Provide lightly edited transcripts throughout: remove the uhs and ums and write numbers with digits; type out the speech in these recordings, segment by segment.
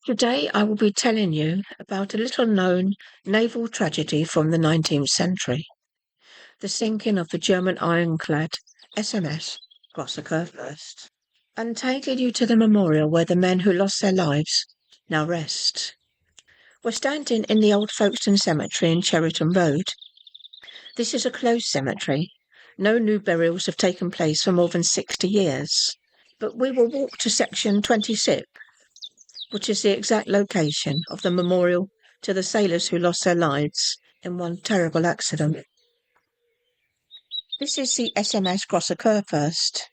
Today I will be telling you about a little-known naval tragedy from the 19th century, the sinking of the German ironclad SMS Grosser Kurfürst, and taking you to the memorial where the men who lost their lives now rest. We're standing in the old Folkestone cemetery in Cheriton Road. This is a closed cemetery. No new burials have taken place for more than 60 years, but we will walk to section 26, which is the exact location of the memorial to the sailors who lost their lives in one terrible accident. This is the SMS Grosser Kurfürst.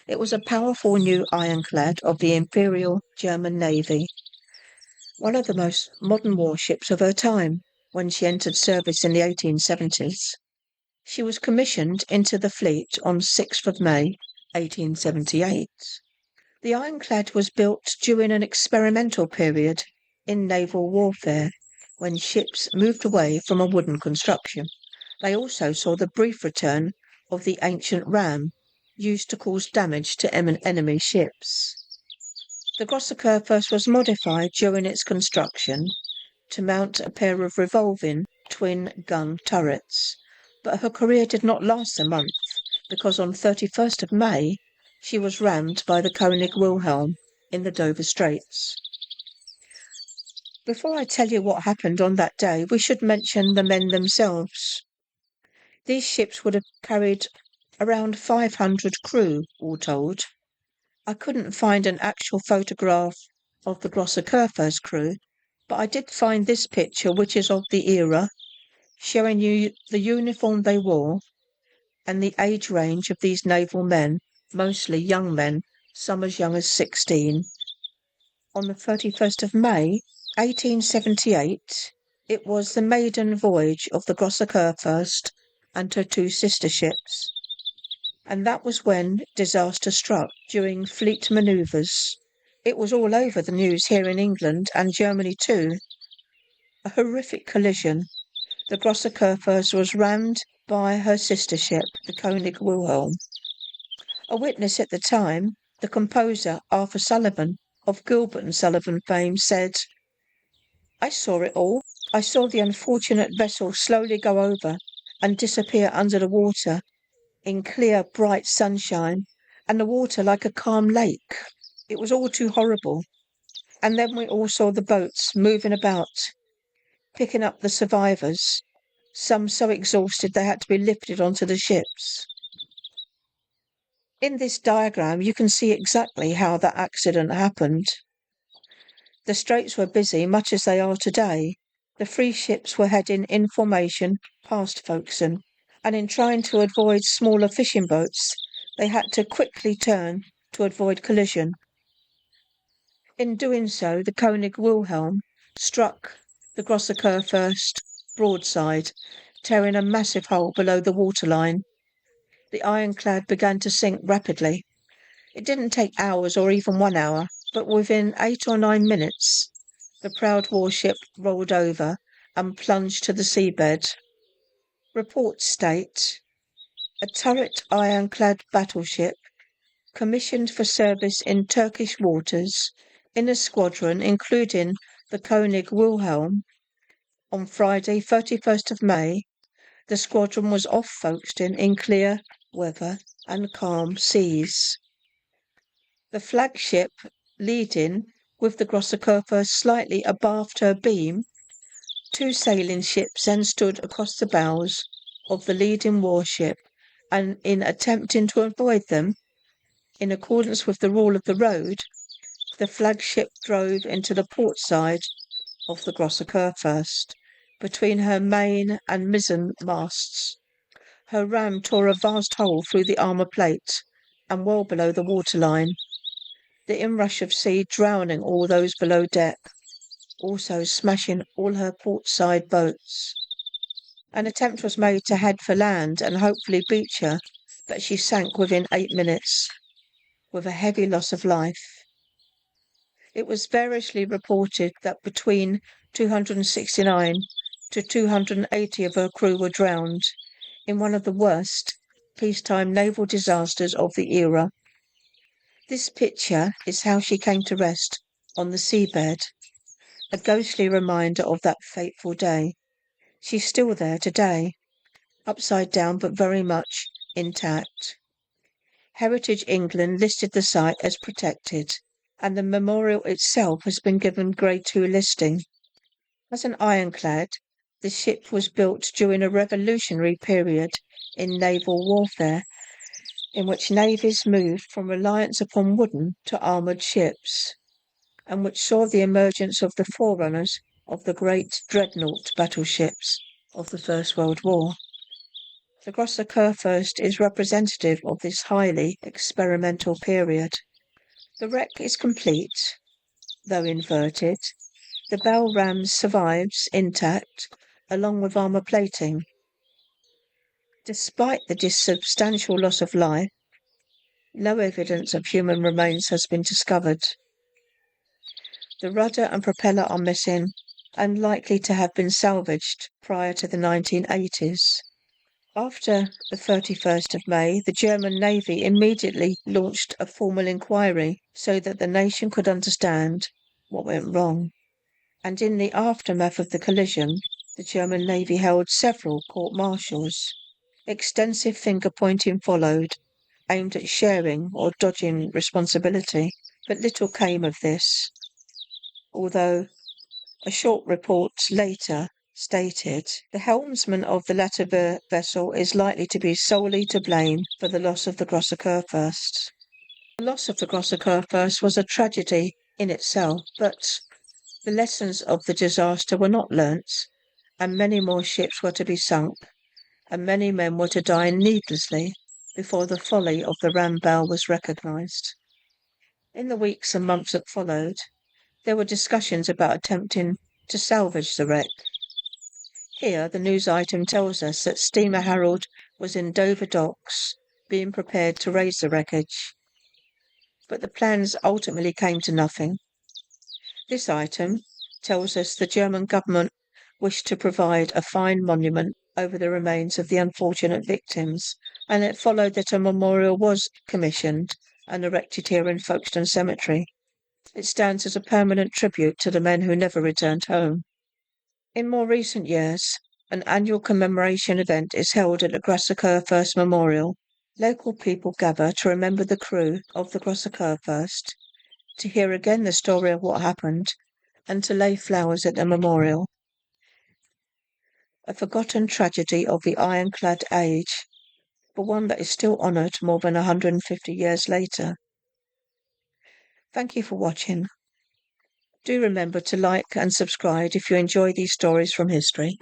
It was a powerful new ironclad of the Imperial German Navy, one of the most modern warships of her time when she entered service in the 1870s. She was commissioned into the fleet on 6th of May, 1878. The ironclad was built during an experimental period in naval warfare, when ships moved away from a wooden construction. They also saw the brief return of the ancient ram, used to cause damage to enemy ships. The Grosser Kurfürst was modified during its construction to mount a pair of revolving twin-gun turrets, but her career did not last a month, because on 31st of May, she was rammed by the König Wilhelm in the Dover Straits. Before I tell you what happened on that day, we should mention the men themselves. These ships would have carried around 500 crew, all told. I couldn't find an actual photograph of the Grosser Kurfürst crew, but I did find this picture, which is of the era, showing you the uniform they wore and the age range of these naval men, mostly young men, some as young as 16. On the 31st of May, 1878, it was the maiden voyage of the Grosser Kurfürst and her two sister ships, and that was when disaster struck during fleet manoeuvres. It was all over the news here in England and Germany too. A horrific collision. The Grosser Kurfürst was rammed by her sister ship, the König Wilhelm. A witness at the time, the composer Arthur Sullivan of Gilbert and Sullivan fame, said, "I saw it all. I saw the unfortunate vessel slowly go over and disappear under the water in clear, bright sunshine, and the water like a calm lake. It was all too horrible. And then we all saw the boats moving about, picking up the survivors, some so exhausted they had to be lifted onto the ships." In this diagram, you can see exactly how that accident happened. The straits were busy, much as they are today. The three ships were heading in formation past Folkestone, and in trying to avoid smaller fishing boats, they had to quickly turn to avoid collision. In doing so, the König Wilhelm struck the Grosser Kurfürst broadside, tearing a massive hole below the waterline. The ironclad began to sink rapidly. It didn't take hours or even 1 hour, but within 8 or 9 minutes, the proud warship rolled over and plunged to the seabed. Reports state, a turret ironclad battleship commissioned for service in Turkish waters in a squadron including the König Wilhelm. On Friday, 31st of May, the squadron was off Folkestone in clear weather and calm seas. The flagship leading, with the Grosser Kurfürst slightly abaft her beam, two sailing ships then stood across the bows of the leading warship, and in attempting to avoid them, in accordance with the rule of the road, the flagship drove into the port side of the Grosser Kurfürst, between her main and mizzen masts. Her ram tore a vast hole through the armour plate and well below the waterline, the inrush of sea drowning all those below deck, also smashing all her port-side boats. An attempt was made to head for land and hopefully beach her, but she sank within 8 minutes, with a heavy loss of life. It was variously reported that between 269 to 280 of her crew were drowned in one of the worst peacetime naval disasters of the era. This picture is how she came to rest on the seabed. a ghostly reminder of that fateful day. She's still there today, upside down but very much intact. Heritage England listed the site as protected, and the memorial itself has been given Grade 2 listing. As an ironclad, the ship was built during a revolutionary period in naval warfare, in which navies moved from reliance upon wooden to armoured ships, and which saw the emergence of the forerunners of the great dreadnought battleships of the First World War. The Grosser Kurfurst is representative of this highly experimental period. The wreck is complete, though inverted. The bell ram survives intact, along with armour plating. Despite the substantial loss of life, no evidence of human remains has been discovered. The rudder and propeller are missing and likely to have been salvaged prior to the 1980s. After the 31st of May, the German Navy immediately launched a formal inquiry so that the nation could understand what went wrong. And in the aftermath of the collision, the German Navy held several court-martials. Extensive finger-pointing followed, aimed at sharing or dodging responsibility, but little came of this. Although a short report later stated the helmsman of the latter vessel is likely to be solely to blame for the loss of the Grosser Kurfürst. The loss of the Grosser Kurfürst was a tragedy in itself, but the lessons of the disaster were not learnt, and many more ships were to be sunk, and many men were to die needlessly before the folly of the ram bell was recognised. In the weeks and months that followed, there were discussions about attempting to salvage the wreck. Here, the news item tells us that steamer Harold was in Dover docks, being prepared to raise the wreckage. But the plans ultimately came to nothing. This item tells us the German government wished to provide a fine monument over the remains of the unfortunate victims, and it followed that a memorial was commissioned and erected here in Folkestone Cemetery. It stands as a permanent tribute to the men who never returned home. In more recent years, an annual commemoration event is held at the Grosser Kurfürst Memorial. Local people gather to remember the crew of the Grosser Kurfürst, to hear again the story of what happened, and to lay flowers at the memorial. A forgotten tragedy of the ironclad age, but one that is still honoured more than 150 years later. Thank you for watching. Do remember to like and subscribe if you enjoy these stories from history.